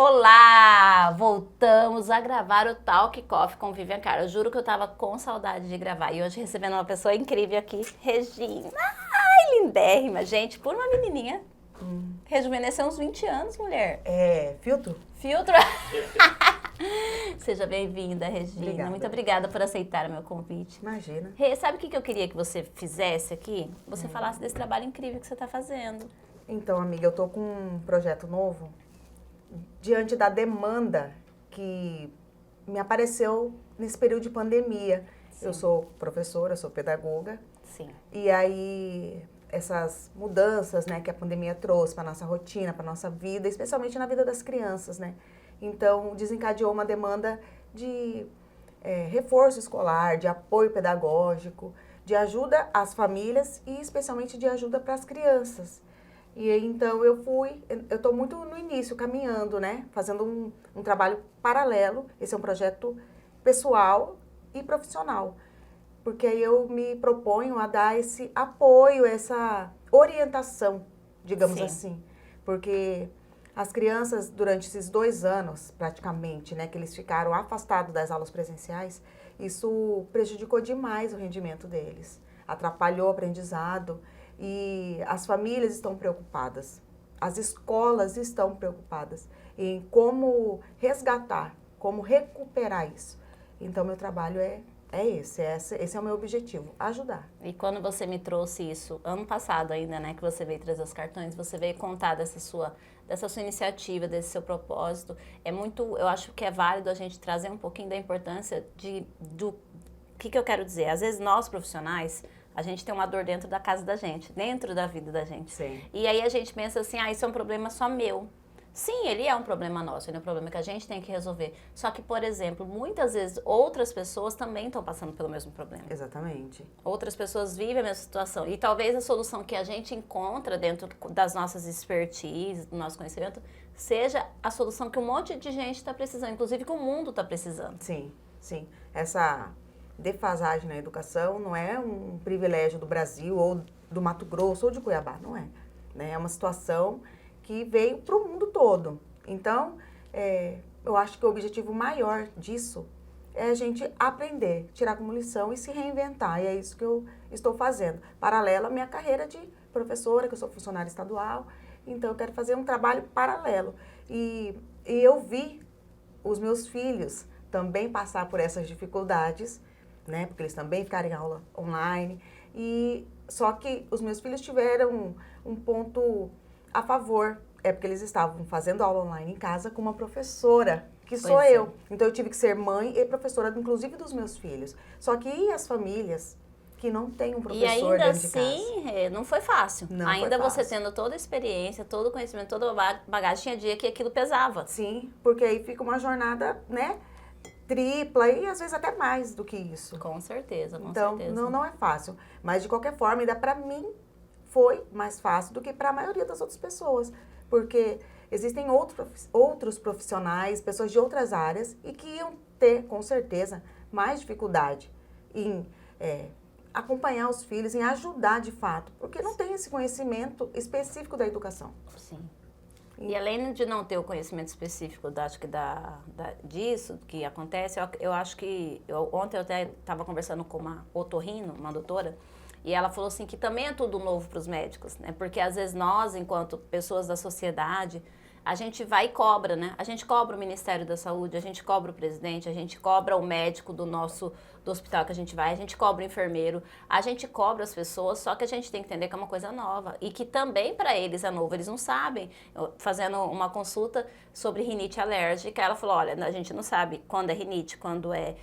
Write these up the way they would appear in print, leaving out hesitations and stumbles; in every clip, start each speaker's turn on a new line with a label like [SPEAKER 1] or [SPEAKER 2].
[SPEAKER 1] Olá! Voltamos a gravar o Talk Coffee com Vivian Carla. Eu juro que eu tava com saudade de gravar. E hoje recebendo uma pessoa incrível aqui, Regina. Ai, lindérrima, gente, por uma menininha. Rejuvenesceu uns 20 anos, mulher.
[SPEAKER 2] Filtro?
[SPEAKER 1] Filtro? Seja bem-vinda, Regina.
[SPEAKER 2] Obrigada.
[SPEAKER 1] Muito obrigada por aceitar o meu convite.
[SPEAKER 2] Imagina.
[SPEAKER 1] Rê, sabe o que eu queria que você fizesse aqui? Você falasse desse trabalho incrível que você está fazendo.
[SPEAKER 2] Então, amiga, eu tô com um projeto novo diante da demanda que me apareceu nesse período de pandemia.
[SPEAKER 1] Sim.
[SPEAKER 2] Eu sou professora, sou pedagoga.
[SPEAKER 1] Sim.
[SPEAKER 2] E aí, essas mudanças, né, que a pandemia trouxe para nossa rotina, para nossa vida, especialmente na vida das crianças, né? Então, desencadeou uma demanda de reforço escolar, de apoio pedagógico, de ajuda às famílias e especialmente de ajuda para as crianças. E aí, então, eu estou muito no início, caminhando, né? Fazendo um trabalho paralelo. Esse é um projeto pessoal e profissional. Porque aí eu me proponho a dar esse apoio, essa orientação, digamos
[SPEAKER 1] Sim.
[SPEAKER 2] assim. Porque as crianças, durante esses 2 anos, praticamente, né, que eles ficaram afastados das aulas presenciais, isso prejudicou demais o rendimento deles. Atrapalhou o aprendizado e as famílias estão preocupadas. As escolas estão preocupadas em como resgatar, como recuperar isso. Então, meu trabalho esse é o meu objetivo, ajudar.
[SPEAKER 1] E quando você me trouxe isso, ano passado ainda, né, que você veio trazer os cartões, você veio contar dessa sua iniciativa, desse seu propósito, eu acho que é válido a gente trazer um pouquinho da importância do que eu quero dizer. Às vezes nós profissionais, a gente tem uma dor dentro da casa da gente, dentro da vida da gente.
[SPEAKER 2] Sim.
[SPEAKER 1] E aí a gente pensa assim, isso é um problema só meu. Sim, ele é um problema nosso, ele é um problema que a gente tem que resolver. Só que, por exemplo, muitas vezes outras pessoas também estão passando pelo mesmo problema.
[SPEAKER 2] Exatamente.
[SPEAKER 1] Outras pessoas vivem a mesma situação. E talvez a solução que a gente encontra dentro das nossas expertise, do nosso conhecimento, seja a solução que um monte de gente está precisando, inclusive que o mundo está precisando.
[SPEAKER 2] Sim, sim. Essa defasagem na educação não é um privilégio do Brasil ou do Mato Grosso ou de Cuiabá, não é. Né? É uma situação que veio para o mundo todo. Então, eu acho que o objetivo maior disso é a gente aprender, tirar como lição e se reinventar. E é isso que eu estou fazendo. Paralelo à minha carreira de professora, que eu sou funcionária estadual. Então, eu quero fazer um trabalho paralelo. E eu vi os meus filhos também passar por essas dificuldades, né? Porque eles também ficaram em aula online. Só que os meus filhos tiveram um ponto a favor, porque eles estavam fazendo aula online em casa com uma professora, que sou eu. Então, eu tive que ser mãe e professora, inclusive dos meus filhos. Só que e as famílias que não têm um professor dentro de casa?
[SPEAKER 1] E ainda assim, não foi fácil.
[SPEAKER 2] Não
[SPEAKER 1] ainda
[SPEAKER 2] foi
[SPEAKER 1] você
[SPEAKER 2] fácil.
[SPEAKER 1] tendo toda a experiência, todo o conhecimento, toda a bagagem, tinha dia que aquilo pesava.
[SPEAKER 2] Sim, porque aí fica uma jornada, né, tripla e às vezes até mais do que isso.
[SPEAKER 1] Com certeza, com
[SPEAKER 2] então,
[SPEAKER 1] certeza.
[SPEAKER 2] não é fácil. Mas, de qualquer forma, ainda para mim, foi mais fácil do que para a maioria das outras pessoas, porque existem outros profissionais, pessoas de outras áreas e que iam ter, com certeza, mais dificuldade em acompanhar os filhos, em ajudar de fato, porque não tem esse conhecimento específico da educação.
[SPEAKER 1] Sim. E além de não ter o conhecimento específico disso que acontece, eu acho que ontem eu até estava conversando com uma otorrino, uma doutora, e ela falou assim que também é tudo novo para os médicos, né? Porque às vezes nós, enquanto pessoas da sociedade, a gente vai e cobra, né? A gente cobra o Ministério da Saúde, a gente cobra o presidente, a gente cobra o médico do hospital que a gente vai, a gente cobra o enfermeiro, a gente cobra as pessoas, só que a gente tem que entender que é uma coisa nova e que também para eles é novo, eles não sabem. Fazendo uma consulta sobre rinite alérgica, ela falou, olha, a gente não sabe quando é rinite, quando é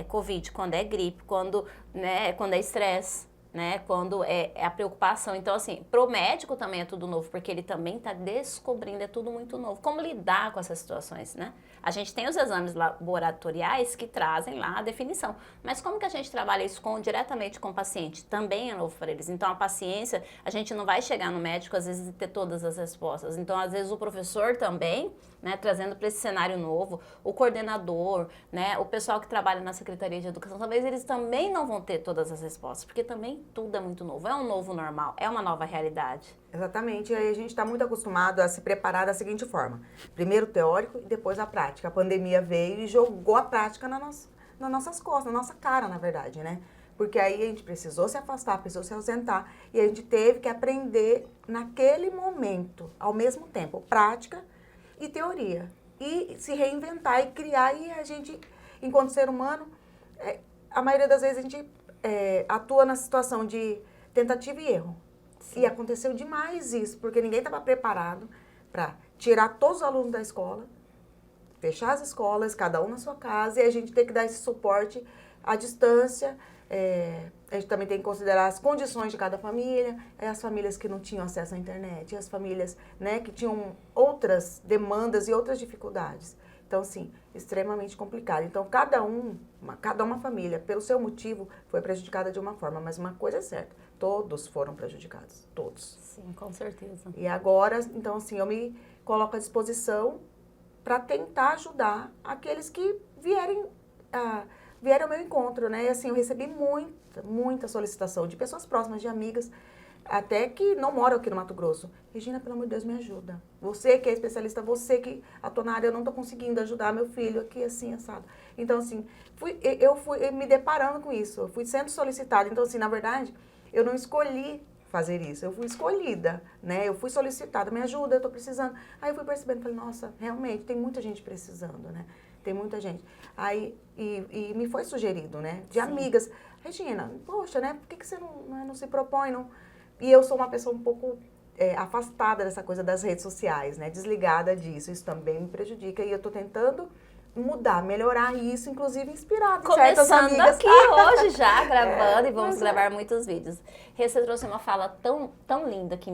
[SPEAKER 1] Covid, quando é gripe, quando é estresse. Né, quando é a preocupação. Então, assim, pro médico também é tudo novo, porque ele também está descobrindo, é tudo muito novo. Como lidar com essas situações, né? A gente tem os exames laboratoriais que trazem lá a definição, mas como que a gente trabalha isso diretamente com o paciente? Também é novo para eles. Então, a paciência, a gente não vai chegar no médico, às vezes, e ter todas as respostas. Então, às vezes, o professor também né, trazendo para esse cenário novo, o coordenador, né, o pessoal que trabalha na Secretaria de Educação, talvez eles também não vão ter todas as respostas, porque também tudo é muito novo, é um novo normal, é uma nova realidade.
[SPEAKER 2] Exatamente, e aí a gente está muito acostumado a se preparar da seguinte forma, primeiro o teórico e depois a prática. A pandemia veio e jogou a prática nas nossas costas, na nossa cara, na verdade, né? Porque aí a gente precisou se afastar, precisou se ausentar e a gente teve que aprender naquele momento, ao mesmo tempo, prática e teoria. E se reinventar e criar. E a gente, enquanto ser humano, a maioria das vezes a gente atua na situação de tentativa e erro. Sim. E aconteceu demais isso, porque ninguém estava preparado para tirar todos os alunos da escola, fechar as escolas, cada um na sua casa, e a gente tem que dar esse suporte à distância. A gente também tem que considerar as condições de cada família, as famílias que não tinham acesso à internet, as famílias, né, que tinham outras demandas e outras dificuldades. Então, assim, extremamente complicado. Então, cada uma família, pelo seu motivo, foi prejudicada de uma forma, mas uma coisa é certa, todos foram prejudicados, todos.
[SPEAKER 1] Sim, com certeza.
[SPEAKER 2] E agora, então, assim, eu me coloco à disposição para tentar ajudar aqueles que vieram ao meu encontro, né? E assim, eu recebi muita solicitação de pessoas próximas, de amigas, até que não moram aqui no Mato Grosso. Regina, pelo amor de Deus, me ajuda. Você que é especialista, você que atua na área, eu não estou conseguindo ajudar meu filho aqui, assim, assado. Então, assim, eu fui me deparando com isso, eu fui sendo solicitada. Então, assim, na verdade, eu não escolhi fazer isso, eu fui escolhida, né? Eu fui solicitada, me ajuda, eu estou precisando. Aí eu fui percebendo, falei, nossa, realmente, tem muita gente precisando, né? Tem muita gente. Aí, e me foi sugerido, né? De Sim. amigas. Regina, poxa, né? Por que você não se propõe? Não? E eu sou uma pessoa um pouco afastada dessa coisa das redes sociais, né? Desligada disso. Isso também me prejudica. E eu estou tentando mudar, melhorar isso, inclusive inspirada em certas amigas.
[SPEAKER 1] Começando aqui hoje já, gravando, e vamos gravar muitos vídeos. Você trouxe uma fala tão linda que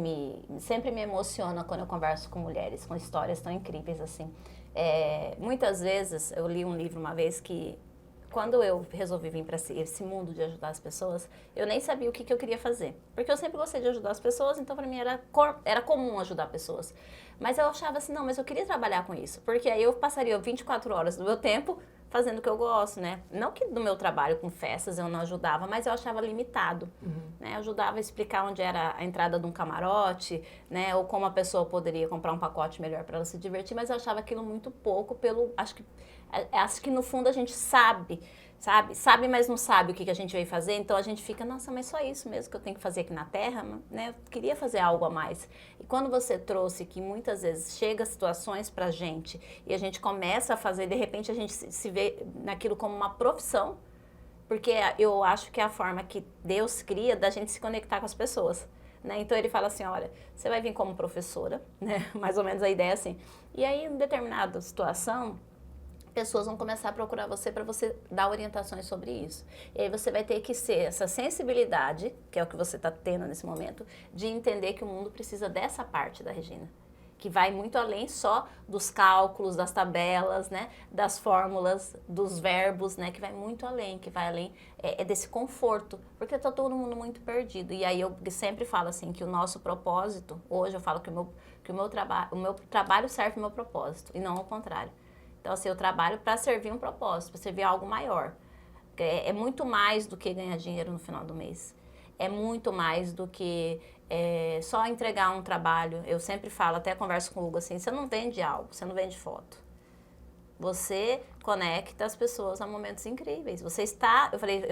[SPEAKER 1] sempre me emociona quando eu converso com mulheres, com histórias tão incríveis assim. Muitas vezes, eu li um livro uma vez que, quando eu resolvi vir para esse mundo de ajudar as pessoas, eu nem sabia o que eu queria fazer. Porque eu sempre gostei de ajudar as pessoas, então para mim era comum ajudar pessoas. Mas eu achava assim, não, mas eu queria trabalhar com isso. Porque aí eu passaria 24 horas do meu tempo fazendo o que eu gosto, né? Não que no meu trabalho com festas eu não ajudava, mas eu achava limitado, né? Eu ajudava a explicar onde era a entrada de um camarote, né? Ou como a pessoa poderia comprar um pacote melhor para ela se divertir, mas eu achava aquilo muito pouco acho que no fundo a gente sabe, mas não sabe o que a gente veio fazer, então a gente fica, nossa, mas só isso mesmo que eu tenho que fazer aqui na Terra, né? Eu queria fazer algo a mais. E quando você trouxe que muitas vezes chega situações pra gente e a gente começa a fazer, de repente a gente se vê naquilo como uma profissão, porque eu acho que é a forma que Deus cria da gente se conectar com as pessoas. Né? Então ele fala assim, olha, você vai vir como professora, né? Mais ou menos a ideia é assim. E aí, em determinada situação, pessoas vão começar a procurar você para você dar orientações sobre isso. E aí você vai ter que ser essa sensibilidade, que é o que você está tendo nesse momento, de entender que o mundo precisa dessa parte da Regina, que vai muito além só dos cálculos, das tabelas, né, das fórmulas, dos verbos, né, que vai muito além, que vai além desse conforto, porque está todo mundo muito perdido. E aí eu sempre falo assim, que o nosso propósito, hoje eu falo que o meu trabalho serve o meu propósito, e não ao contrário. Então, assim, eu trabalho para servir um propósito, para servir algo maior. É muito mais do que ganhar dinheiro no final do mês. É muito mais do que só entregar um trabalho. Eu sempre falo, até converso com o Hugo assim, você não vende algo, você não vende foto. Você conecta as pessoas a momentos incríveis. Eu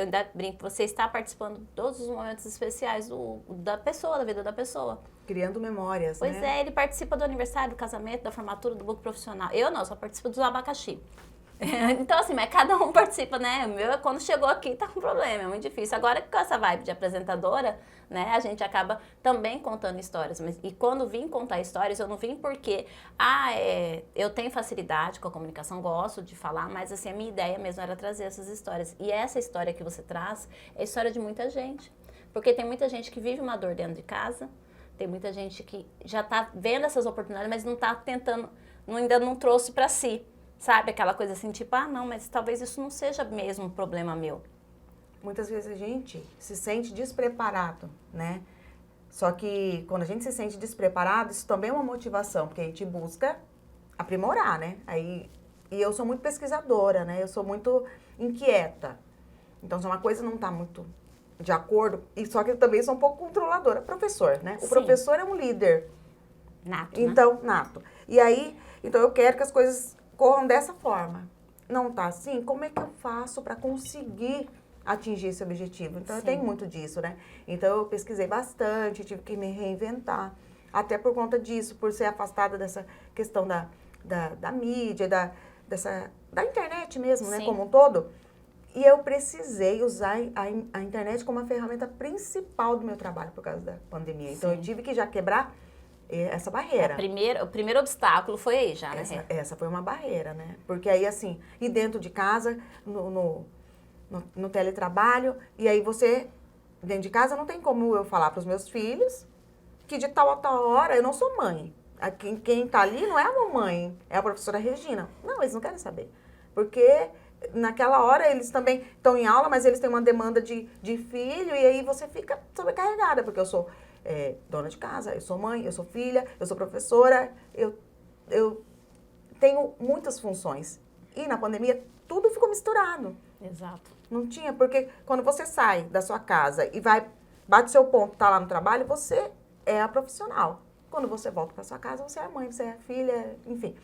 [SPEAKER 1] ainda brinco, você está participando de todos os momentos especiais da pessoa, da vida da pessoa.
[SPEAKER 2] Criando memórias,
[SPEAKER 1] Pois
[SPEAKER 2] né?
[SPEAKER 1] Ele participa do aniversário, do casamento, da formatura, do book profissional. Eu não, só participo dos abacaxi. Então, assim, mas cada um participa, né? O meu, quando chegou aqui, tá com problema, é muito difícil. Agora, com essa vibe de apresentadora, né, a gente acaba também contando histórias. E quando vim contar histórias, eu não vim porque, eu tenho facilidade com a comunicação, gosto de falar, mas, assim, a minha ideia mesmo era trazer essas histórias. E essa história que você traz é a história de muita gente. Porque tem muita gente que vive uma dor dentro de casa, tem muita gente que já tá vendo essas oportunidades, mas não tá tentando, ainda não trouxe para si. Sabe, aquela coisa assim, tipo, não, mas talvez isso não seja mesmo um problema meu.
[SPEAKER 2] Muitas vezes a gente se sente despreparado, né? Só que quando a gente se sente despreparado, isso também é uma motivação, porque a gente busca aprimorar, né? E eu sou muito pesquisadora, né? Eu sou muito inquieta. Então, se uma coisa não está muito de acordo, e só que eu também sou um pouco controladora. Professor, né? O
[SPEAKER 1] Sim.
[SPEAKER 2] professor é um líder.
[SPEAKER 1] Nato,
[SPEAKER 2] Então, nato. E aí, então eu quero que as coisas corram dessa forma. Não tá assim? Como é que eu faço para conseguir atingir esse objetivo? Então, eu tenho muito disso, né? Então, eu pesquisei bastante, tive que me reinventar. Até por conta disso, por ser afastada dessa questão da mídia, da internet mesmo, né? Como um todo. E eu precisei usar a internet como uma ferramenta principal do meu trabalho por causa da pandemia. Então, eu tive que já quebrar essa barreira.
[SPEAKER 1] O primeiro obstáculo foi aí já, né?
[SPEAKER 2] Essa foi uma barreira, né? Porque aí, assim, e dentro de casa, no teletrabalho, e aí você, dentro de casa, não tem como eu falar para os meus filhos que de tal a tal hora eu não sou mãe. Quem tá ali não é a mamãe, é a professora Regina. Não, eles não querem saber. Porque naquela hora eles também estão em aula, mas eles têm uma demanda de filho, e aí você fica sobrecarregada, porque eu sou dona de casa, eu sou mãe, eu sou filha, eu sou professora, eu tenho muitas funções. E na pandemia tudo ficou misturado.
[SPEAKER 1] Exato.
[SPEAKER 2] Não tinha, porque quando você sai da sua casa e bate seu ponto, tá lá no trabalho, você é a profissional. Quando você volta para sua casa, você é a mãe, você é a filha, enfim.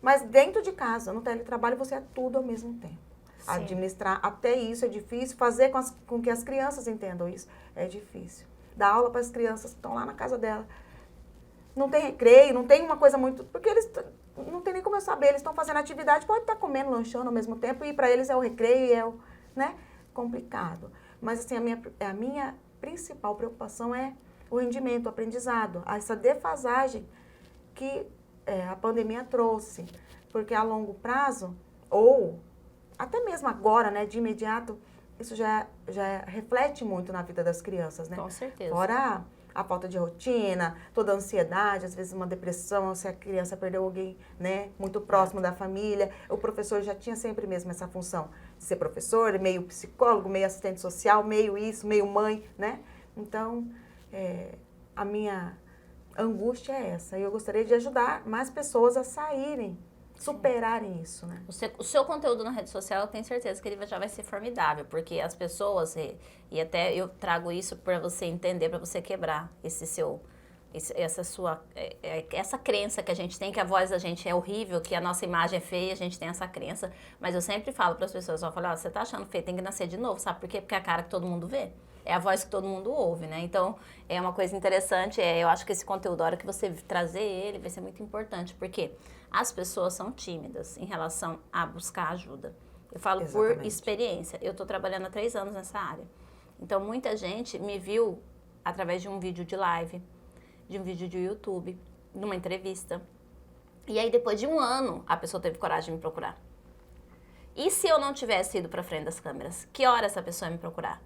[SPEAKER 2] Mas dentro de casa, no teletrabalho, você é tudo ao mesmo tempo. Sim. Administrar até isso é difícil, fazer com que as crianças entendam isso é difícil. Dar aula para as crianças que estão lá na casa dela. Não tem recreio, não tem uma coisa muito... Porque eles não tem nem como eu saber, eles estão fazendo atividade, pode estar comendo, lanchando ao mesmo tempo, e para eles é o recreio, né? Complicado. Mas assim, a minha principal preocupação é o rendimento, o aprendizado, essa defasagem que a pandemia trouxe. Porque a longo prazo, ou até mesmo agora, né, de imediato, isso já reflete muito na vida das crianças, né?
[SPEAKER 1] Com certeza.
[SPEAKER 2] Fora a falta de rotina, toda a ansiedade, às vezes uma depressão, se a criança perdeu alguém, né, muito próximo da família. O professor já tinha sempre mesmo essa função de ser professor, meio psicólogo, meio assistente social, meio isso, meio mãe, né? Então, a minha angústia é essa. E eu gostaria de ajudar mais pessoas a saírem, superarem isso, né?
[SPEAKER 1] O seu conteúdo na rede social, eu tenho certeza que ele já vai ser formidável, porque as pessoas, e até eu trago isso para você entender, para você quebrar essa crença que a gente tem, que a voz da gente é horrível, que a nossa imagem é feia, a gente tem essa crença, mas eu sempre falo para as pessoas, eu falo, você tá achando feio, tem que nascer de novo, sabe por quê? Porque é a cara que todo mundo vê. É a voz que todo mundo ouve, né? Então, é uma coisa interessante, eu acho que esse conteúdo, a hora que você trazer ele, vai ser muito importante, porque as pessoas são tímidas em relação a buscar ajuda. Eu falo Exatamente. Por experiência. Eu estou trabalhando há 3 anos nessa área. Então, muita gente me viu através de um vídeo de live, de um vídeo de YouTube, de uma entrevista. E aí, depois de 1 ano, a pessoa teve coragem de me procurar. E se eu não tivesse ido para frente das câmeras? Que hora essa pessoa ia me procurar?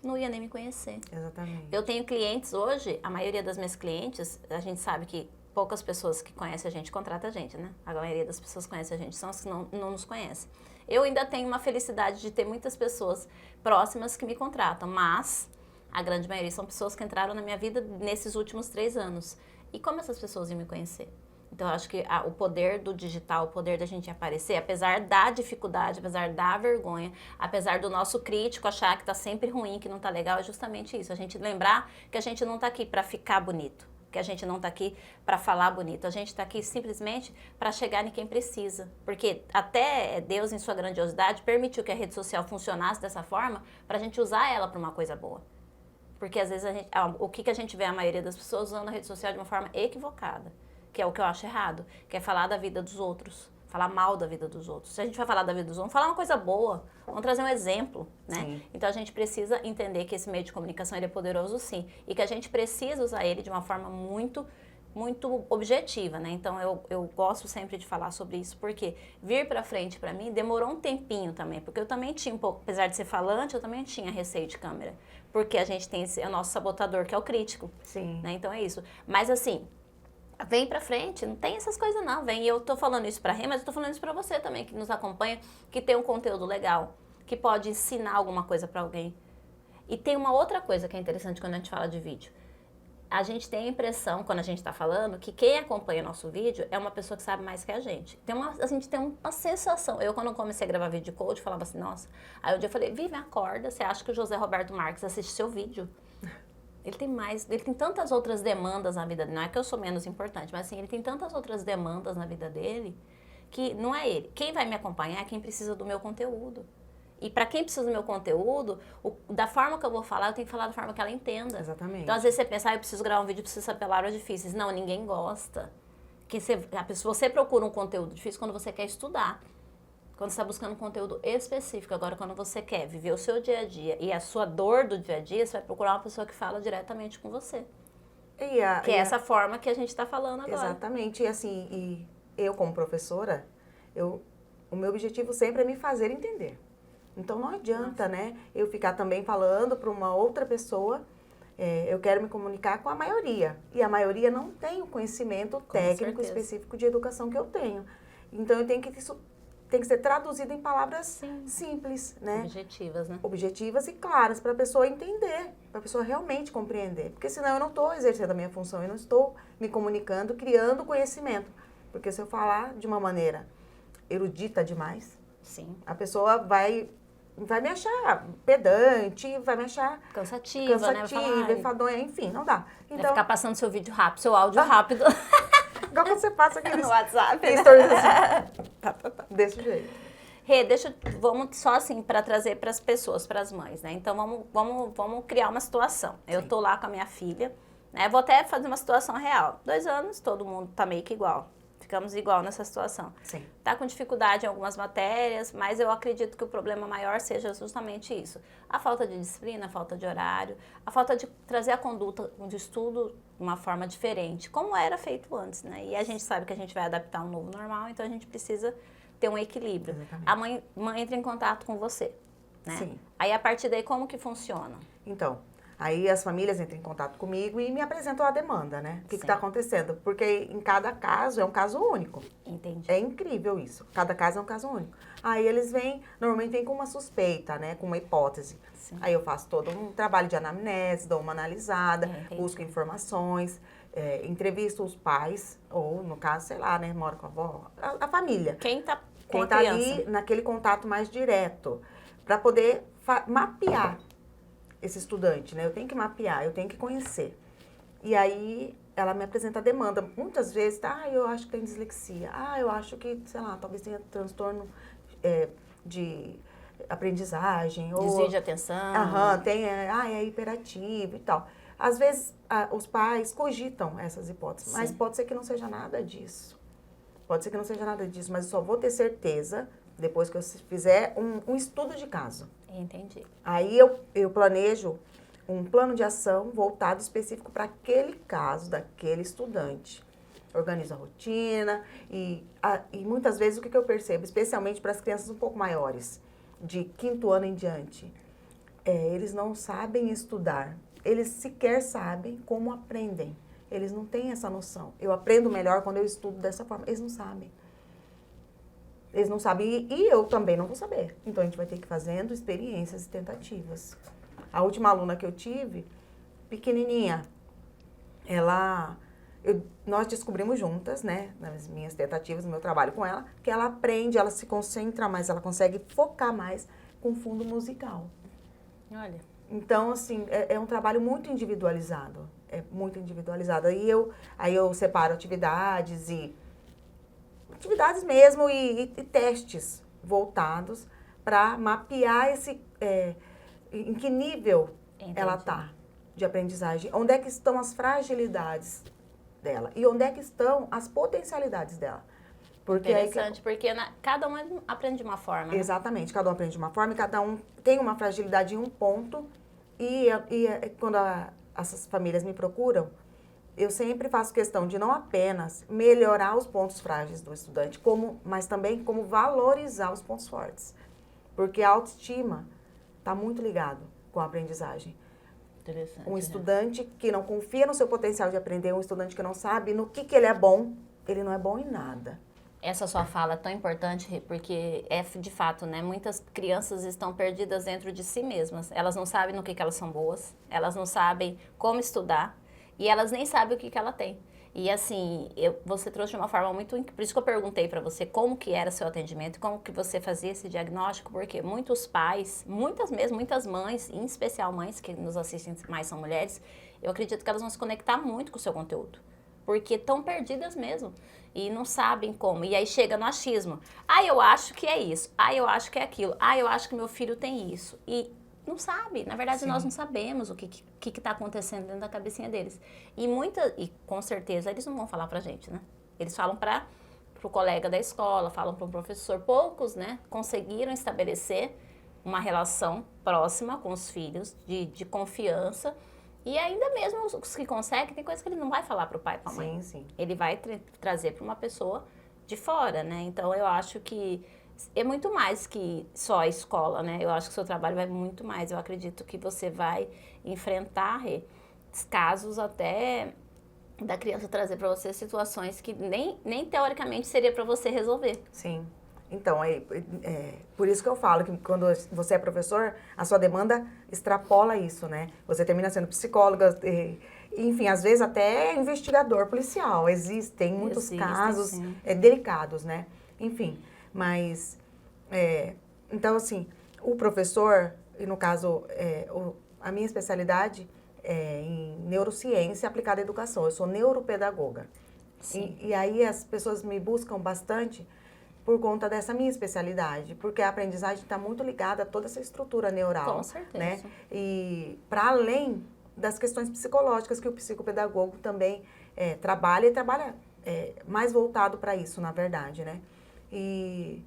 [SPEAKER 1] Não ia nem me conhecer.
[SPEAKER 2] Exatamente.
[SPEAKER 1] Eu tenho clientes hoje, a maioria das minhas clientes, a gente sabe que poucas pessoas que conhecem a gente contratam a gente, né? A maioria das pessoas que conhecem a gente são as que não nos conhecem. Eu ainda tenho uma felicidade de ter muitas pessoas próximas que me contratam, mas a grande maioria são pessoas que entraram na minha vida nesses últimos 3 anos. E como essas pessoas iam me conhecer? Então, eu acho que o poder do digital, o poder da gente aparecer, apesar da dificuldade, apesar da vergonha, apesar do nosso crítico achar que tá sempre ruim, que não tá legal, é justamente isso. A gente lembrar que a gente não tá aqui para ficar bonito, que a gente não tá aqui para falar bonito. A gente tá aqui simplesmente para chegar em quem precisa. Porque até Deus, em sua grandiosidade, permitiu que a rede social funcionasse dessa forma para a gente usar ela para uma coisa boa. Porque às vezes o que a gente vê a maioria das pessoas usando a rede social de uma forma equivocada. Que é o que eu acho errado, que é falar da vida dos outros, falar mal da vida dos outros. Se a gente vai falar da vida dos outros, vamos falar uma coisa boa, vamos trazer um exemplo, né? Sim. Então a gente precisa entender que esse meio de comunicação ele é poderoso sim, e que a gente precisa usar ele de uma forma muito, muito objetiva, né? Então eu gosto sempre de falar sobre isso, porque vir pra frente pra mim demorou um tempinho também, porque eu também tinha um pouco, apesar de ser falante, eu também tinha receio de câmera, porque a gente tem o nosso sabotador, que é o crítico.
[SPEAKER 2] Sim.
[SPEAKER 1] Né? Então é isso. Mas assim, vem pra frente, não tem essas coisas não, vem. E eu tô falando isso pra Rê, mas eu tô falando isso pra você também, que nos acompanha, que tem um conteúdo legal, que pode ensinar alguma coisa pra alguém. E tem uma outra coisa que é interessante quando a gente fala de vídeo. a gente tem a impressão, quando a gente está falando, que quem acompanha nosso vídeo é uma pessoa que sabe mais que a gente. A gente tem uma sensação. Eu, quando comecei a gravar vídeo de coach, falava assim, nossa. Aí um dia eu falei, Vivi, acorda, você acha que o José Roberto Marques assiste seu vídeo? Ele tem tantas outras demandas na vida dele. Não é que eu sou menos importante, mas assim, ele tem tantas outras demandas na vida dele que não é ele. Quem vai me acompanhar é quem precisa do meu conteúdo. E para quem precisa do meu conteúdo, da forma que eu vou falar, eu tenho que falar da forma que ela entenda.
[SPEAKER 2] Exatamente.
[SPEAKER 1] Então, às vezes você pensa, eu preciso gravar um vídeo, preciso saber palavras difíceis. Não, ninguém gosta. Você procura um conteúdo difícil quando você quer estudar. Quando você está buscando um conteúdo específico. Agora, quando você quer viver o seu dia a dia e a sua dor do dia a dia, você vai procurar uma pessoa que fala diretamente com você. Que é essa forma que a gente está falando agora.
[SPEAKER 2] Exatamente. E assim, eu como professora, o meu objetivo sempre é me fazer entender. Então não adianta, né, eu ficar também falando para uma outra pessoa, eu quero me comunicar com a maioria. E a maioria não tem o conhecimento técnico específico de educação que eu tenho. Então isso tem que ser traduzido em palavras simples, né?
[SPEAKER 1] Objetivas, né?
[SPEAKER 2] Objetivas e claras para a pessoa entender, para a pessoa realmente compreender. Porque senão eu não estou exercendo a minha função, eu não estou me comunicando, criando conhecimento. Porque se eu falar de uma maneira erudita demais, a pessoa vai me achar pedante, vai me achar
[SPEAKER 1] cansativa, né?
[SPEAKER 2] Enfadonha, enfim, não dá.
[SPEAKER 1] Então, vai ficar passando seu vídeo rápido, seu áudio rápido.
[SPEAKER 2] Igual quando você passa aqueles
[SPEAKER 1] no WhatsApp, né?
[SPEAKER 2] Assim, desse jeito.
[SPEAKER 1] Rê, vamos só assim, para trazer para as pessoas, para as mães, né? Então, vamos criar uma situação. Eu tô lá com a minha filha, né? Vou até fazer uma situação real. 2 anos, todo mundo tá meio que igual. Ficamos igual nessa situação.
[SPEAKER 2] Sim.
[SPEAKER 1] Tá com dificuldade em algumas matérias, mas eu acredito que o problema maior seja justamente isso. A falta de disciplina, a falta de horário, a falta de trazer a conduta de estudo de uma forma diferente, como era feito antes, né? E a gente sabe que a gente vai adaptar um novo normal, então a gente precisa ter um equilíbrio.
[SPEAKER 2] Exatamente.
[SPEAKER 1] A mãe entra em contato com você, né?
[SPEAKER 2] Sim.
[SPEAKER 1] Aí, a partir daí, como que funciona?
[SPEAKER 2] Então, aí as famílias entram em contato comigo e me apresentam a demanda, né? O que está acontecendo? Porque em cada caso é um caso único.
[SPEAKER 1] Entendi.
[SPEAKER 2] É incrível isso. Cada caso é um caso único. Aí eles normalmente vêm com uma suspeita, né? Com uma hipótese.
[SPEAKER 1] Sim.
[SPEAKER 2] Aí eu faço todo um trabalho de anamnese, dou uma analisada, busco informações, entrevisto os pais, ou no caso, sei lá, né? Moro com a avó, a família.
[SPEAKER 1] Quem tá
[SPEAKER 2] ali naquele contato mais direto, para poder mapear esse estudante, né? Eu tenho que mapear, eu tenho que conhecer. E aí, ela me apresenta a demanda. Muitas vezes, eu acho que tem dislexia. Eu acho que, sei lá, talvez tenha transtorno de aprendizagem.
[SPEAKER 1] Desvio de atenção.
[SPEAKER 2] É hiperativo e tal. Às vezes, os pais cogitam essas hipóteses, mas pode ser que não seja nada disso. Pode ser que não seja nada disso, mas eu só vou ter certeza depois que eu fizer um estudo de caso.
[SPEAKER 1] Entendi.
[SPEAKER 2] Aí eu planejo um plano de ação voltado específico para aquele caso, daquele estudante. Organizo a rotina e muitas vezes o que eu percebo, especialmente para as crianças um pouco maiores, de 5º ano em diante, eles não sabem estudar, eles sequer sabem como aprendem. Eles não têm essa noção. Eu aprendo melhor quando eu estudo dessa forma. Eles não sabem. Eles não sabem e eu também não vou saber. Então, a gente vai ter que ir fazendo experiências e tentativas. A última aluna que eu tive, pequenininha, nós descobrimos juntas, né, nas minhas tentativas, no meu trabalho com ela, que ela aprende, ela se concentra mais, ela consegue focar mais com fundo musical.
[SPEAKER 1] Olha.
[SPEAKER 2] Então, assim, é um trabalho muito individualizado. É muito individualizado. Aí eu separo atividades mesmo e testes voltados para mapear em que nível ela está de aprendizagem, onde é que estão as fragilidades dela e onde é que estão as potencialidades dela.
[SPEAKER 1] Porque interessante, porque cada um aprende de uma forma.
[SPEAKER 2] Exatamente, cada um aprende de uma forma e cada um tem uma fragilidade em um ponto e quando essas famílias me procuram, eu sempre faço questão de não apenas melhorar os pontos frágeis do estudante, mas também como valorizar os pontos fortes. Porque a autoestima está muito ligado com a aprendizagem.
[SPEAKER 1] Interessante.
[SPEAKER 2] Um estudante que não confia no seu potencial de aprender, um estudante que não sabe no que ele é bom, ele não é bom em nada.
[SPEAKER 1] Essa sua fala é tão importante porque de fato, né? Muitas crianças estão perdidas dentro de si mesmas. Elas não sabem no que elas são boas, elas não sabem como estudar. E elas nem sabem o que ela tem. E assim, você trouxe de uma forma muito... Por isso que eu perguntei para você como que era seu atendimento, como que você fazia esse diagnóstico, porque muitos pais, muitas mães, em especial mães que nos assistem mais são mulheres, eu acredito que elas vão se conectar muito com o seu conteúdo. Porque estão perdidas mesmo e não sabem como. E aí chega no achismo. Eu acho que é isso. Eu acho que é aquilo. Eu acho que meu filho tem isso. E não sabe. Na verdade, nós não sabemos o que está acontecendo dentro da cabecinha deles. E com certeza eles não vão falar pra gente, né? Eles falam para o colega da escola, falam para o professor. Poucos, né, conseguiram estabelecer uma relação próxima com os filhos, de confiança. E ainda mesmo os que conseguem, tem coisa que ele não vai falar para o pai e para a mãe.
[SPEAKER 2] Sim, sim.
[SPEAKER 1] Ele vai trazer para uma pessoa de fora, né? Então, eu acho que é muito mais que só a escola, né? Eu acho que o seu trabalho vai muito mais. Eu acredito que você vai enfrentar casos até da criança trazer para você situações que nem teoricamente seria para você resolver.
[SPEAKER 2] Sim. Então, por isso que eu falo que quando você é professor, a sua demanda extrapola isso, né? Você termina sendo psicóloga, enfim, às vezes até investigador policial. Existem muitos casos delicados, né? Enfim, mas, então assim, o professor, e no caso, a minha especialidade é em neurociência aplicada à educação. Eu sou neuropedagoga. E aí as pessoas me buscam bastante por conta dessa minha especialidade, porque a aprendizagem está muito ligada a toda essa estrutura neural.
[SPEAKER 1] Com certeza.
[SPEAKER 2] Né? E para além das questões psicológicas que o psicopedagogo também trabalha e trabalha mais voltado para isso, na verdade, né? E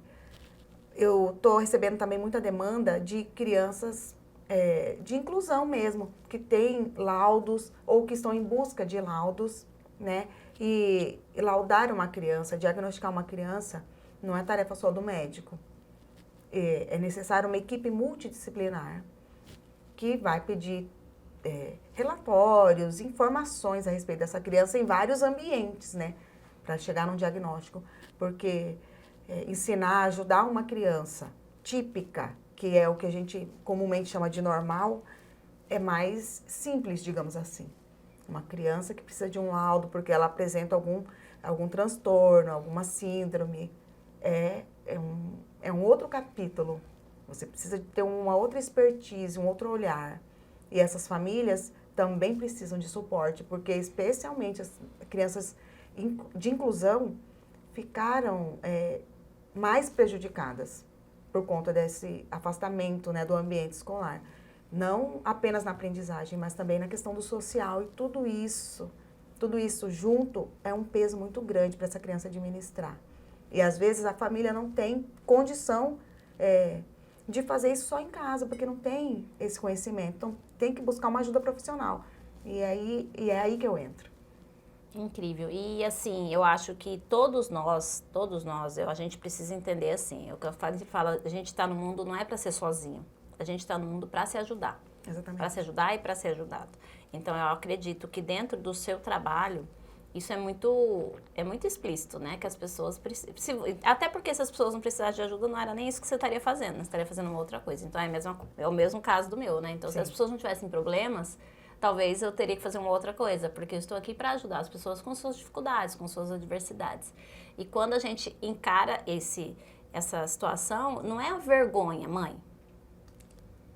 [SPEAKER 2] eu estou recebendo também muita demanda de crianças de inclusão mesmo, que têm laudos ou que estão em busca de laudos, né? E laudar uma criança, diagnosticar uma criança, não é tarefa só do médico. É necessário uma equipe multidisciplinar que vai pedir relatórios, informações a respeito dessa criança em vários ambientes, né? Para chegar num diagnóstico. Porque ensinar, ajudar uma criança típica, que é o que a gente comumente chama de normal, é mais simples, digamos assim. Uma criança que precisa de um laudo porque ela apresenta algum transtorno, alguma síndrome, é um outro capítulo. Você precisa de ter uma outra expertise, um outro olhar. E essas famílias também precisam de suporte, porque especialmente as crianças de inclusão ficaram mais prejudicadas por conta desse afastamento, né, do ambiente escolar. Não apenas na aprendizagem, mas também na questão do social. E tudo isso junto é um peso muito grande para essa criança administrar. E às vezes a família não tem condição de fazer isso só em casa, porque não tem esse conhecimento. Então tem que buscar uma ajuda profissional. E é aí que eu entro.
[SPEAKER 1] Incrível. E assim, eu acho que todos nós, a gente precisa entender assim, o que eu falo, a gente está no mundo não é para ser sozinho. A gente está no mundo para se ajudar.
[SPEAKER 2] Exatamente.
[SPEAKER 1] Para se ajudar e para ser ajudado. Então, eu acredito que dentro do seu trabalho, isso é muito explícito, né? Que as pessoas precisam... Até porque se as pessoas não precisassem de ajuda, não era nem isso que você estaria fazendo. Você estaria fazendo uma outra coisa. Então, é o mesmo caso do meu, né? Então, se as pessoas não tivessem problemas, talvez eu teria que fazer uma outra coisa. Porque eu estou aqui para ajudar as pessoas com suas dificuldades, com suas adversidades. E quando a gente encara essa situação, não é vergonha, mãe.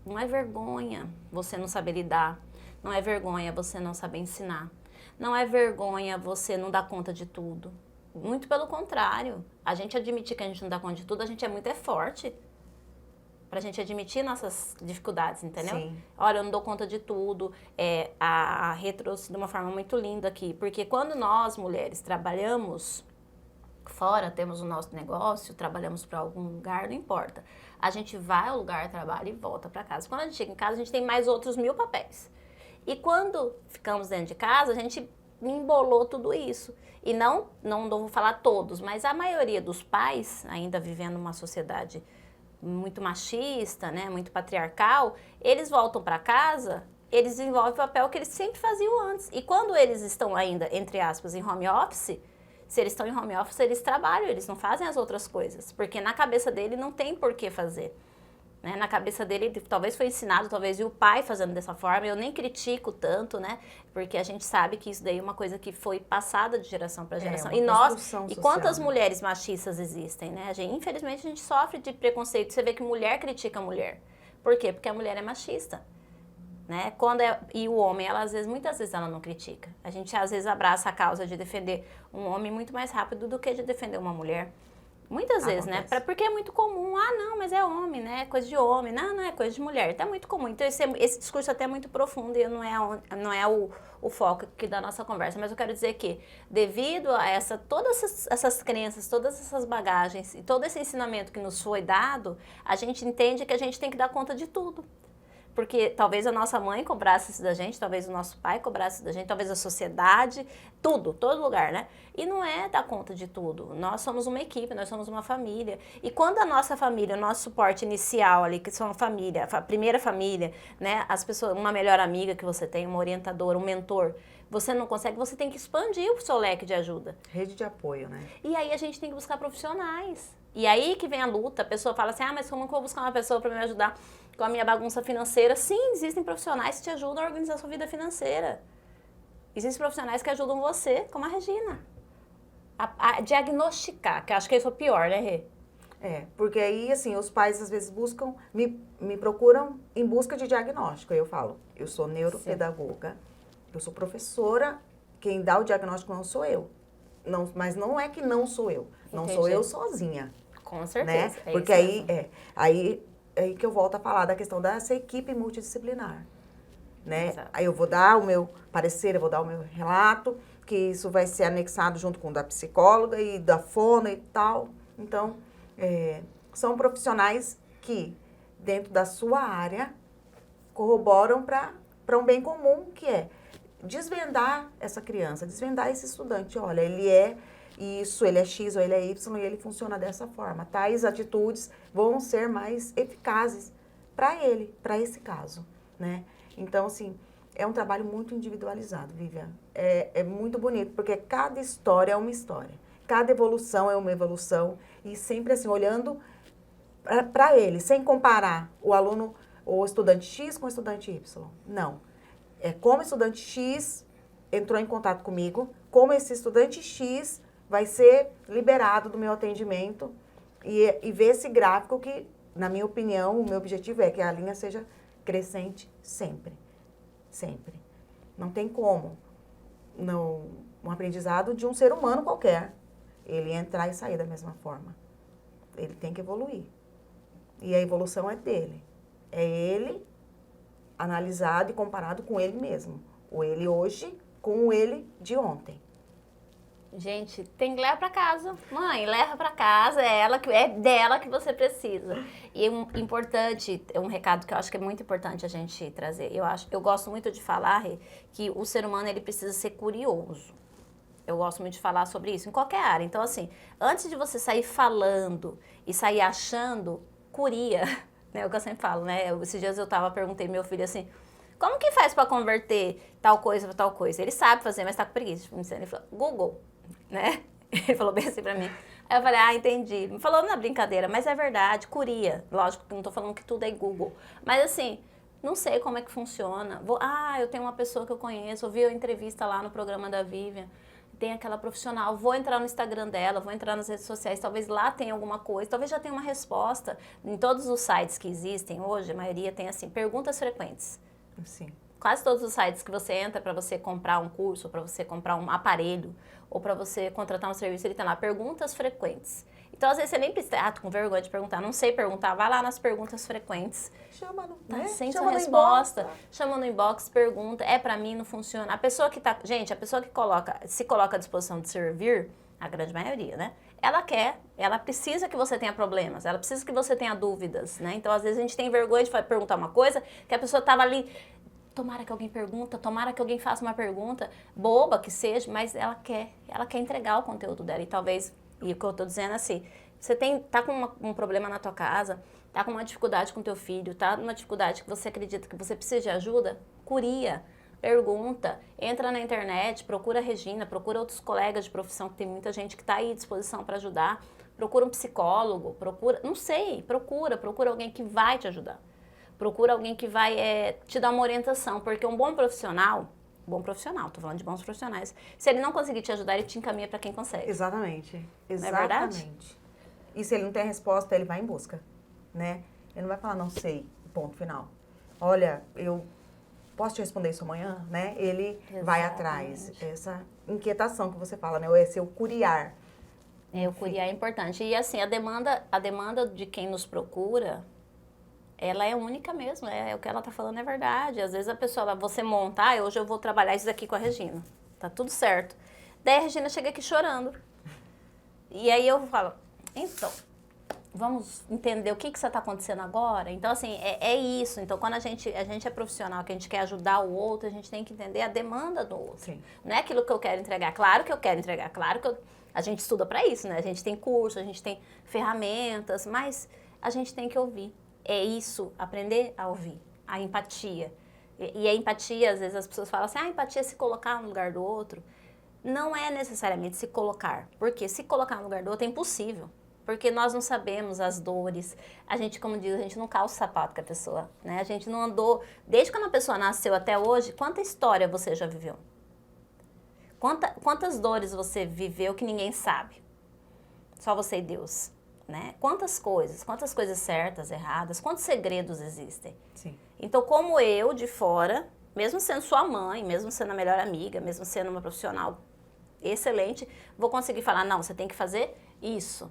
[SPEAKER 1] Não é vergonha você não saber lidar. Não é vergonha você não saber ensinar. Não é vergonha você não dar conta de tudo. Muito pelo contrário. A gente admitir que a gente não dá conta de tudo, a gente é muito forte. Pra gente admitir nossas dificuldades, entendeu?
[SPEAKER 2] Sim.
[SPEAKER 1] Olha, eu não dou conta de tudo. A Rê trouxe de uma forma muito linda aqui. Porque quando nós, mulheres, trabalhamos fora, temos o nosso negócio, trabalhamos para algum lugar, não importa. A gente vai ao lugar, trabalha e volta para casa. Quando a gente chega em casa, a gente tem mais outros 1000 papéis. E quando ficamos dentro de casa, a gente embolou tudo isso. E não vou falar todos, mas a maioria dos pais, ainda vivendo numa sociedade muito machista, né, muito patriarcal, eles voltam para casa, eles desenvolvem o papel que eles sempre faziam antes. E quando eles estão ainda, entre aspas, em home office, se eles estão em home office, eles trabalham, eles não fazem as outras coisas. Porque na cabeça dele não tem por que fazer. Né? Na cabeça dele, ele talvez foi ensinado, talvez e o pai fazendo dessa forma. Eu nem critico tanto, né? Porque a gente sabe que isso daí é uma coisa que foi passada de geração para geração.
[SPEAKER 2] Uma
[SPEAKER 1] E nós,
[SPEAKER 2] construção
[SPEAKER 1] e
[SPEAKER 2] social,
[SPEAKER 1] quantas
[SPEAKER 2] né?
[SPEAKER 1] mulheres machistas existem, né? Infelizmente a gente sofre de preconceito. Você vê que mulher critica a mulher. Por quê? Porque a mulher é machista. Né? E o homem, muitas vezes ela não critica. A gente às vezes abraça a causa de defender um homem muito mais rápido do que de defender uma mulher. Muitas vezes, né? Porque é muito comum. Ah, não, mas é homem, né? É coisa de homem. Não, não é coisa de mulher. Então é muito comum. Então esse discurso até é muito profundo e não é o foco aqui da nossa conversa. Mas eu quero dizer que, devido a todas essas crenças, todas essas bagagens e todo esse ensinamento que nos foi dado, a gente entende que a gente tem que dar conta de tudo. Porque talvez a nossa mãe cobrasse isso da gente, talvez o nosso pai cobrasse isso da gente, talvez a sociedade, tudo, todo lugar, né? E não é dar conta de tudo. Nós somos uma equipe, nós somos uma família. E quando a nossa família, o nosso suporte inicial ali, que são a família, a primeira família, né? As pessoas, uma melhor amiga que você tem, uma orientadora, um mentor, você não consegue, você tem que expandir o seu leque de ajuda.
[SPEAKER 2] Rede de apoio, né?
[SPEAKER 1] E aí a gente tem que buscar profissionais. E aí que vem a luta, a pessoa fala assim, mas como que eu vou buscar uma pessoa para me ajudar com a minha bagunça financeira? Sim, existem profissionais que te ajudam a organizar a sua vida financeira. Existem profissionais que ajudam você, como a Regina, a diagnosticar, que eu acho que isso é o pior, né, Rê?
[SPEAKER 2] Porque aí, assim, os pais às vezes me procuram em busca de diagnóstico. Aí eu falo, eu sou neuropedagoga, eu sou professora, quem dá o diagnóstico não sou eu. Não, mas não é que não sou eu, não
[SPEAKER 1] Entendi.
[SPEAKER 2] sou eu sozinha.
[SPEAKER 1] Com certeza.
[SPEAKER 2] Né? Porque aí que eu volto a falar da questão dessa equipe multidisciplinar. Né?
[SPEAKER 1] Exato.
[SPEAKER 2] Aí eu vou dar o meu parecer, eu vou dar o meu relato, que isso vai ser anexado junto com o da psicóloga e da fono e tal. Então, são profissionais que, dentro da sua área, corroboram para um bem comum, que é desvendar essa criança, desvendar esse estudante. Olha, ele é isso, ele é X ou ele é Y e ele funciona dessa forma. Tais atitudes vão ser mais eficazes para ele, para esse caso, né? Então, assim, é um trabalho muito individualizado, Vivian. É muito bonito, porque cada história é uma história. Cada evolução é uma evolução. E sempre, assim, olhando para ele, sem comparar o aluno, o estudante X com o estudante Y. Não. É como o estudante X entrou em contato comigo, como esse estudante X vai ser liberado do meu atendimento e ver esse gráfico que, na minha opinião, o meu objetivo é que a linha seja crescente sempre. Sempre. Não tem como um aprendizado de um ser humano qualquer, ele entrar e sair da mesma forma. Ele tem que evoluir. E a evolução é dele. É ele analisado e comparado com ele mesmo. O ele hoje com o ele de ontem.
[SPEAKER 1] Gente, tem que levar para casa. Mãe, leva para casa, é dela que você precisa. E importante, um recado que eu acho que é muito importante a gente trazer. Eu gosto muito de falar, Rê, que o ser humano ele precisa ser curioso. Eu gosto muito de falar sobre isso em qualquer área. Então, assim, antes de você sair falando e sair achando, curia, né? É o que eu sempre falo, né? Esses dias eu perguntei meu filho assim, como que faz para converter tal coisa para tal coisa? Ele sabe fazer, mas tá com preguiça. Ele falou, Google, né? Ele falou bem assim pra mim. Aí eu falei, entendi. Me falou na brincadeira, mas é verdade, curia. Lógico que não tô falando que tudo é Google. Mas assim, não sei como é que funciona. Eu tenho uma pessoa que eu conheço, ouvi a entrevista lá no programa da Vivian. Tem aquela profissional, vou entrar no Instagram dela, vou entrar nas redes sociais, talvez lá tenha alguma coisa, talvez já tenha uma resposta. Em todos os sites que existem hoje, a maioria tem assim, perguntas frequentes.
[SPEAKER 2] Sim.
[SPEAKER 1] Quase todos os sites que você entra para você comprar um curso, para você comprar um aparelho, ou para você contratar um serviço, ele tem lá perguntas frequentes. Então, às vezes, você nem precisa, tô com vergonha de perguntar, não sei perguntar, vai lá nas perguntas frequentes.
[SPEAKER 2] Chama
[SPEAKER 1] sem sua resposta, chama no inbox, pergunta, para mim, não funciona. A pessoa que gente, a pessoa que se coloca à disposição de servir, a grande maioria, né? Ela precisa que você tenha problemas, ela precisa que você tenha dúvidas, né? Então, às vezes, a gente tem vergonha de perguntar uma coisa que a pessoa tava ali, tomara que alguém pergunta, tomara que alguém faça uma pergunta, boba que seja, mas ela quer entregar o conteúdo dela. E talvez, e o que eu tô dizendo assim, você tá com um problema na tua casa, tá com uma dificuldade com teu filho, tá numa dificuldade que você acredita que você precisa de ajuda, curia, pergunta, entra na internet, procura a Regina, procura outros colegas de profissão, que tem muita gente que tá aí à disposição para ajudar. Procura um psicólogo, procura, não sei, procura alguém que vai te ajudar. Procura alguém que vai te dar uma orientação, porque um bom profissional, tô falando de bons profissionais, se ele não conseguir te ajudar, ele te encaminha para quem consegue.
[SPEAKER 2] Exatamente,
[SPEAKER 1] Não é verdade?
[SPEAKER 2] exatamente. E se ele não tem resposta, ele vai em busca, né? Ele não vai falar, não sei, ponto final. Olha, eu posso te responder isso amanhã, né? Ele vai atrás. Essa inquietação que você fala, né? Ou esse o curiar.
[SPEAKER 1] O curiar é importante. E assim, a demanda de quem nos procura, ela é única mesmo. O que ela tá falando é verdade. Às vezes a pessoa, você monta, hoje eu vou trabalhar isso aqui com a Regina. Tá tudo certo. Daí a Regina chega aqui chorando. E aí eu falo, então, vamos entender o que está acontecendo agora? Então, assim, é isso. Então, quando a gente é profissional, que a gente quer ajudar o outro, a gente tem que entender a demanda do outro.
[SPEAKER 2] Sim.
[SPEAKER 1] Não é aquilo que eu quero entregar. Claro que eu quero entregar, claro que a gente estuda para isso, né? A gente tem curso, a gente tem ferramentas, mas a gente tem que ouvir. É isso, aprender a ouvir, a empatia. E a empatia, às vezes as pessoas falam assim, a empatia é se colocar no lugar do outro. Não é necessariamente se colocar, porque se colocar no lugar do outro é impossível. Porque nós não sabemos as dores. A gente, como diz, a gente não calça o sapato com a pessoa, né? A gente não andou... Desde quando a pessoa nasceu até hoje, quanta história você já viveu? Quantas dores você viveu que ninguém sabe? Só você e Deus, né? Quantas coisas certas, erradas, quantos segredos existem?
[SPEAKER 2] Sim.
[SPEAKER 1] Então, como eu, de fora, mesmo sendo sua mãe, mesmo sendo a melhor amiga, mesmo sendo uma profissional excelente, vou conseguir falar, não, você tem que fazer isso.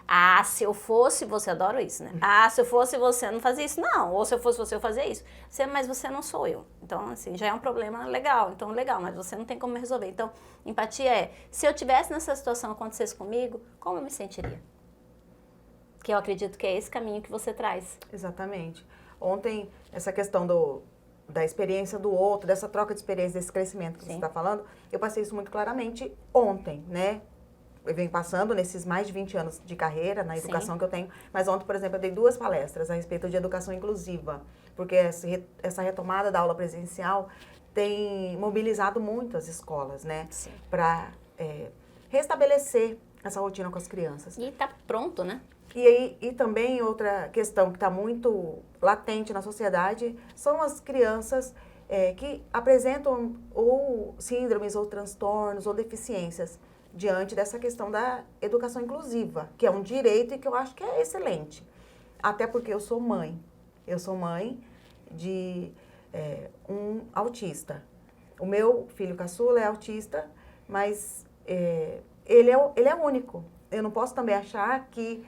[SPEAKER 1] Ah, se eu fosse você, adoro isso, né? Ah, se eu fosse você, não fazia isso. Não, ou se eu fosse você, eu fazia isso. Mas você não sou eu. Então, assim, já é um problema legal. Então, legal, mas você não tem como resolver. Então, empatia é, se eu tivesse nessa situação, acontecesse comigo, como eu me sentiria? Que eu acredito que é esse caminho que você traz.
[SPEAKER 2] Exatamente. Ontem, essa questão da experiência do outro, dessa troca de experiência, desse crescimento que você está falando, eu passei isso muito claramente ontem, né? Eu venho passando nesses mais de 20 anos de carreira, na educação que eu tenho, mas ontem, por exemplo, eu dei 2 palestras a respeito de educação inclusiva, porque essa retomada da aula presencial tem mobilizado muito as escolas, né? Para restabelecer essa rotina com as crianças.
[SPEAKER 1] E tá pronto, né?
[SPEAKER 2] E também outra questão que está muito latente na sociedade são as crianças que apresentam ou síndromes, ou transtornos, ou deficiências, diante dessa questão da educação inclusiva, que é um direito e que eu acho que é excelente. Até porque eu sou mãe. Eu sou mãe de um autista. O meu filho caçula é autista, mas ele é único. Eu não posso também achar que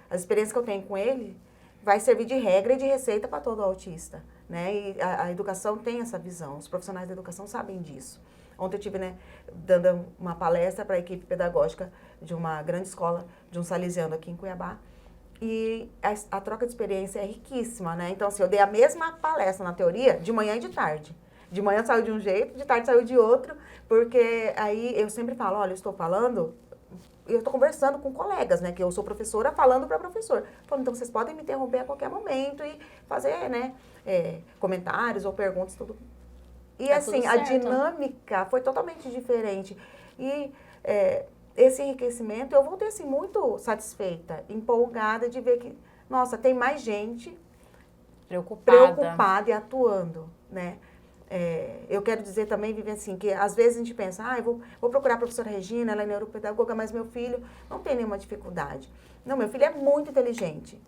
[SPEAKER 2] as experiências que eu tenho com ele vai servir de regra e de receita para todo autista, né? E a educação tem essa visão, os profissionais da educação sabem disso. Ontem eu estive, né, dando uma palestra para a equipe pedagógica de uma grande escola, de um salesiano aqui em Cuiabá, e a troca de experiência é riquíssima, né? Então, assim, eu dei a mesma palestra na teoria de manhã e de tarde. De manhã saiu de um jeito, de tarde saiu de outro, porque aí eu sempre falo, olha, eu estou falando... Eu estou conversando com colegas, né? Que eu sou professora falando para professor. Falando, então, vocês podem me interromper a qualquer momento e fazer, né? Comentários ou perguntas, tudo. E assim, a dinâmica foi totalmente diferente. E esse enriquecimento, eu voltei assim, muito satisfeita, empolgada de ver que, nossa, tem mais gente preocupada e atuando, né? Eu quero dizer também, Viviane, assim, que às vezes a gente pensa, eu vou procurar a professora Regina, ela é neuropedagoga, mas meu filho não tem nenhuma dificuldade. Não, meu filho é muito inteligente.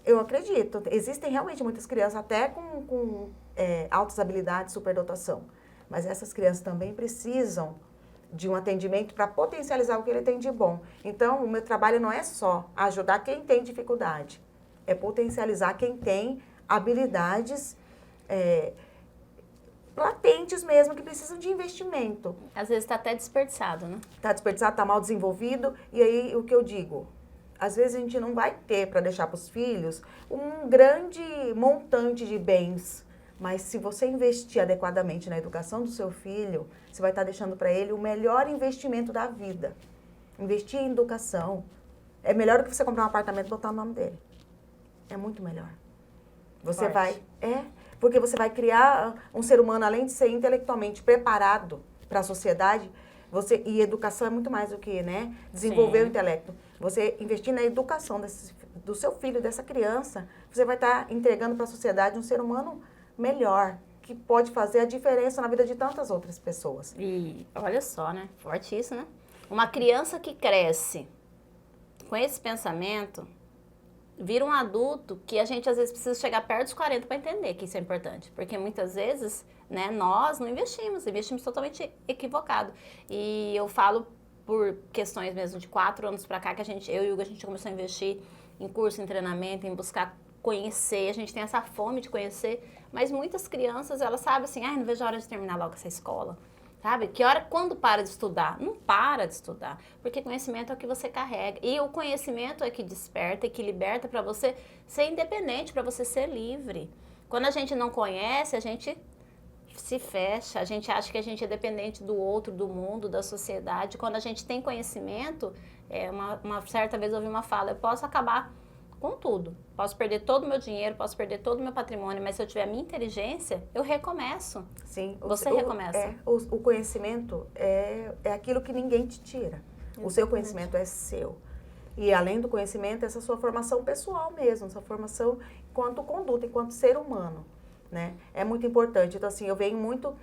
[SPEAKER 2] Eu acredito, existem realmente muitas crianças, até com altas habilidades, superdotação. Mas essas crianças também precisam de um atendimento para potencializar o que ele tem de bom. Então, o meu trabalho não é só ajudar quem tem dificuldade, é potencializar quem tem habilidades latentes mesmo, que precisam de investimento.
[SPEAKER 1] Às vezes está até desperdiçado, né?
[SPEAKER 2] Está desperdiçado, está mal desenvolvido. E aí, o que eu digo? Às vezes a gente não vai ter para deixar para os filhos um grande montante de bens. Mas se você investir adequadamente na educação do seu filho, você vai estar deixando para ele o melhor investimento da vida. Investir em educação é melhor do que você comprar um apartamento e botar o nome dele. É muito melhor. Você porque você vai criar um ser humano, além de ser intelectualmente preparado para a sociedade, e educação é muito mais do que, né, desenvolver o intelecto. Você investir na educação do seu filho, dessa criança, você vai estar entregando para a sociedade um ser humano melhor, que pode fazer a diferença na vida de tantas outras pessoas.
[SPEAKER 1] E olha só, né? Forte isso, né? Uma criança que cresce com esse pensamento vira um adulto que a gente às vezes precisa chegar perto dos 40 para entender que isso é importante. Porque muitas vezes, né, nós não investimos totalmente equivocado. E eu falo por questões mesmo de 4 anos para cá que eu e o Hugo, a gente começou a investir em curso, em treinamento, em buscar conhecer, a gente tem essa fome de conhecer, mas muitas crianças, elas sabem assim, não vejo a hora de terminar logo essa escola. Sabe? Quando para de estudar? Não para de estudar, porque conhecimento é o que você carrega. E o conhecimento é que desperta e que liberta para você ser independente, para você ser livre. Quando a gente não conhece, a gente se fecha, a gente acha que a gente é dependente do outro, do mundo, da sociedade. Quando a gente tem conhecimento, uma certa vez eu ouvi uma fala, eu posso acabar com tudo. Posso perder todo o meu dinheiro, posso perder todo o meu patrimônio, mas se eu tiver a minha inteligência, eu recomeço.
[SPEAKER 2] Sim.
[SPEAKER 1] Você recomeça.
[SPEAKER 2] O conhecimento é aquilo que ninguém te tira. Exatamente. O seu conhecimento é seu. E além do conhecimento, essa sua formação pessoal mesmo, sua formação enquanto conduta, enquanto ser humano, né? É muito importante. Então, assim, eu venho muito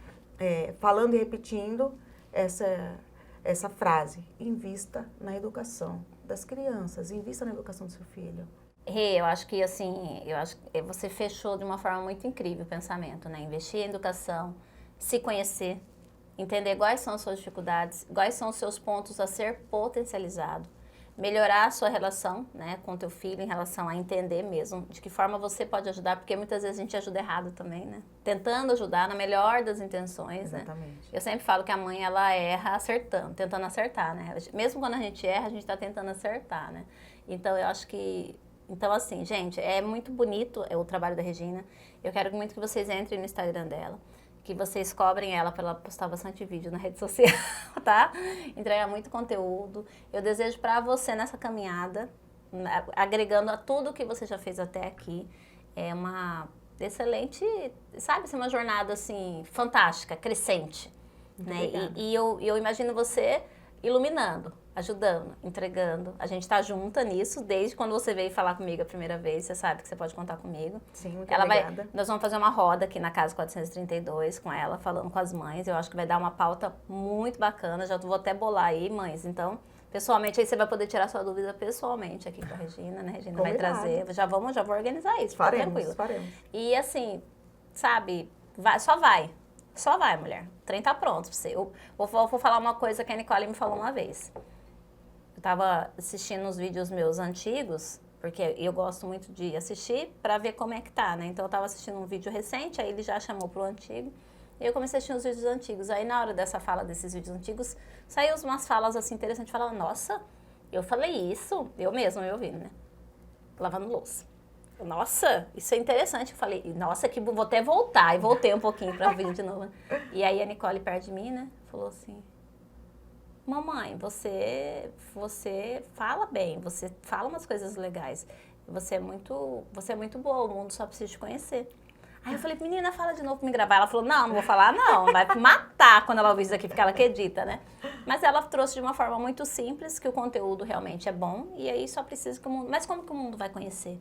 [SPEAKER 2] falando e repetindo essa frase. Invista na educação das crianças, invista na educação do seu filho.
[SPEAKER 1] Eu acho que você fechou de uma forma muito incrível o pensamento, né? Investir em educação, se conhecer, entender quais são as suas dificuldades, quais são os seus pontos a ser potencializado, melhorar a sua relação, né, com o teu filho em relação a entender mesmo de que forma você pode ajudar, porque muitas vezes a gente ajuda errado também, né? Tentando ajudar na melhor das intenções,
[SPEAKER 2] Exatamente.
[SPEAKER 1] Né? Eu sempre falo que a mãe, ela erra acertando, tentando acertar, né? Mesmo quando a gente erra, a gente está tentando acertar, né? Então, eu acho que... Então, assim, gente, é muito bonito o trabalho da Regina. Eu quero muito que vocês entrem no Instagram dela, que vocês cobrem ela para ela postar bastante vídeo na rede social, tá? Entregar muito conteúdo. Eu desejo para você nessa caminhada, agregando a tudo que você já fez até aqui, é uma excelente, sabe, assim, uma jornada, assim, fantástica, crescente, né? E eu imagino você iluminando, ajudando, entregando. A gente tá junta nisso, desde quando você veio falar comigo a primeira vez, você sabe que você pode contar comigo.
[SPEAKER 2] Sim, muito obrigada.
[SPEAKER 1] Nós vamos fazer uma roda aqui na Casa 432 com ela, falando com as mães. Eu acho que vai dar uma pauta muito bacana, já vou até bolar aí, mães. Então, pessoalmente, aí você vai poder tirar sua dúvida pessoalmente aqui com a Regina, né? A Regina vai trazer, já vou organizar isso, fica tranquilo.
[SPEAKER 2] Faremos.
[SPEAKER 1] E assim, sabe, só vai. Só vai, mulher. O trem tá pronto pra você. Eu vou falar uma coisa que a Nicole me falou uma vez. Eu tava assistindo uns vídeos meus antigos, porque eu gosto muito de assistir pra ver como é que tá, né? Então eu tava assistindo um vídeo recente, aí ele já chamou pro antigo. E eu comecei a assistir os vídeos antigos. Aí na hora dessa fala desses vídeos antigos, saiu umas falas assim interessantes. Falava, nossa, eu falei isso. Eu mesma me ouvindo, né? Lavando louça. Nossa, isso é interessante. Eu falei, nossa, que vou até voltar. E voltei um pouquinho para ouvir de novo. E aí a Nicole perto de mim, né, falou assim, mamãe, você fala bem, você fala umas coisas legais. Você é muito boa, o mundo só precisa te conhecer. Aí eu falei, menina, fala de novo pra me gravar. Ela falou, não vou falar não, vai matar quando ela ouvir isso aqui, porque ela acredita, né? Mas ela trouxe de uma forma muito simples, que o conteúdo realmente é bom, e aí só precisa que o mundo... Mas como que o mundo vai conhecer?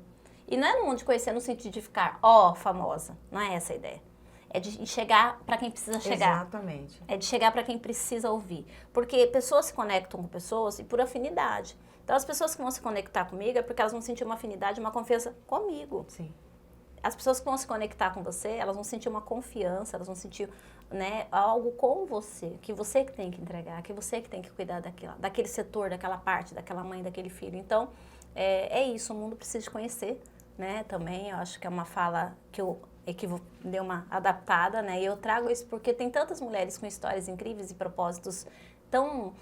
[SPEAKER 1] E não é no mundo de conhecer no sentido de ficar, famosa. Não é essa a ideia. É de chegar para quem precisa chegar.
[SPEAKER 2] Exatamente.
[SPEAKER 1] É de chegar para quem precisa ouvir. Porque pessoas se conectam com pessoas e por afinidade. Então, as pessoas que vão se conectar comigo é porque elas vão sentir uma afinidade, uma confiança comigo.
[SPEAKER 2] Sim.
[SPEAKER 1] As pessoas que vão se conectar com você, elas vão sentir uma confiança, elas vão sentir, né, algo com você, que tem que entregar, que você que tem que cuidar daquele setor, daquela parte, daquela mãe, daquele filho. Então, é isso, o mundo precisa te conhecer, né, também. Eu acho que é uma fala que eu dei uma adaptada, né, e eu trago isso porque tem tantas mulheres com histórias incríveis e propósitos tão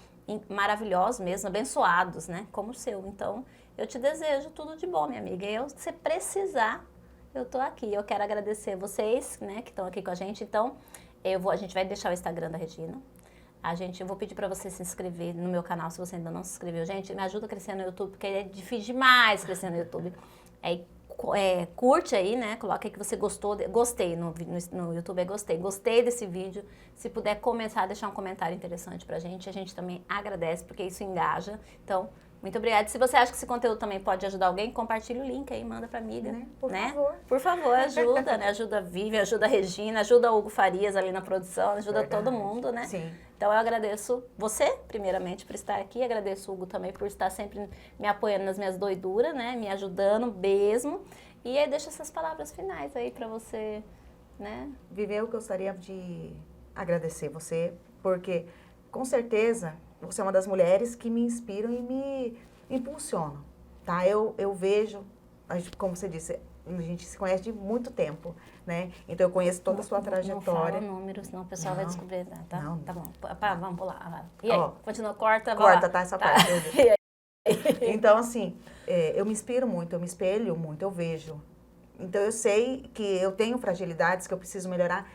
[SPEAKER 1] maravilhosos mesmo, abençoados, né, como o seu. Então, eu te desejo tudo de bom, minha amiga. E se precisar, eu tô aqui. Eu quero agradecer vocês, né, que estão aqui com a gente. Então, a gente vai deixar o Instagram da Regina. Eu vou pedir para você se inscrever no meu canal, se você ainda não se inscreveu. Gente, me ajuda a crescer no YouTube, porque é difícil demais crescer no YouTube. Curte aí, né, coloca aí que você gostou, gostei no YouTube, gostei desse vídeo. Se puder começar a deixar um comentário interessante pra gente, a gente também agradece, porque isso engaja. Então, Muito obrigada. Se você acha que esse conteúdo também pode ajudar alguém, compartilha o link aí, manda pra amiga.
[SPEAKER 2] Por favor.
[SPEAKER 1] Por favor, ajuda, né? Ajuda a Vivi, ajuda a Regina, ajuda o Hugo Farias ali na produção, ajuda todo mundo, né?
[SPEAKER 2] Sim.
[SPEAKER 1] Então eu agradeço você, primeiramente, por estar aqui. Agradeço o Hugo também por estar sempre me apoiando nas minhas doiduras, né? Me ajudando mesmo. E aí deixa essas palavras finais aí pra você, né?
[SPEAKER 2] Vivi, eu gostaria de agradecer você, porque com certeza você é uma das mulheres que me inspiram e me impulsionam, tá? Eu vejo, como você disse, a gente se conhece de muito tempo, né? Então eu conheço toda a sua trajetória.
[SPEAKER 1] Não fala números, senão o pessoal vai descobrir, tá?
[SPEAKER 2] Não.
[SPEAKER 1] Tá bom. Pá, vamos pular. E aí, continua, corta, vai
[SPEAKER 2] Corta,
[SPEAKER 1] lá.
[SPEAKER 2] tá? Essa parte. Então, assim, eu me inspiro muito, eu me espelho muito, eu vejo. Então eu sei que eu tenho fragilidades que eu preciso melhorar.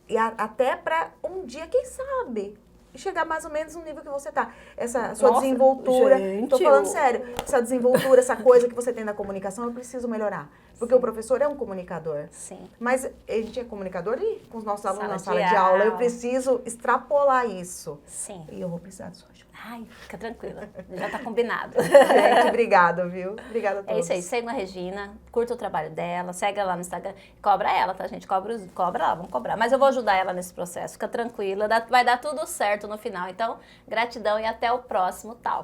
[SPEAKER 2] E até para um dia, quem sabe, chegar mais ou menos no nível que você tá. Essa sua desenvoltura, tô falando sério, essa desenvoltura, essa coisa que você tem na comunicação, eu preciso melhorar. Porque o professor é um comunicador.
[SPEAKER 1] Sim.
[SPEAKER 2] Mas a gente é comunicador com os nossos alunos na sala de aula. Eu preciso extrapolar isso.
[SPEAKER 1] Sim.
[SPEAKER 2] E eu vou precisar da sua ajuda.
[SPEAKER 1] Ai, fica tranquila. Já tá combinado.
[SPEAKER 2] Gente, obrigada, viu? Obrigada a todos.
[SPEAKER 1] É isso aí. Segue a Regina, curta o trabalho dela, segue ela lá no Instagram. Cobra ela, tá, gente? Cobra lá, vamos cobrar. Mas eu vou ajudar ela nesse processo. Fica tranquila, vai dar tudo certo no final. Então, gratidão e até o próximo tal.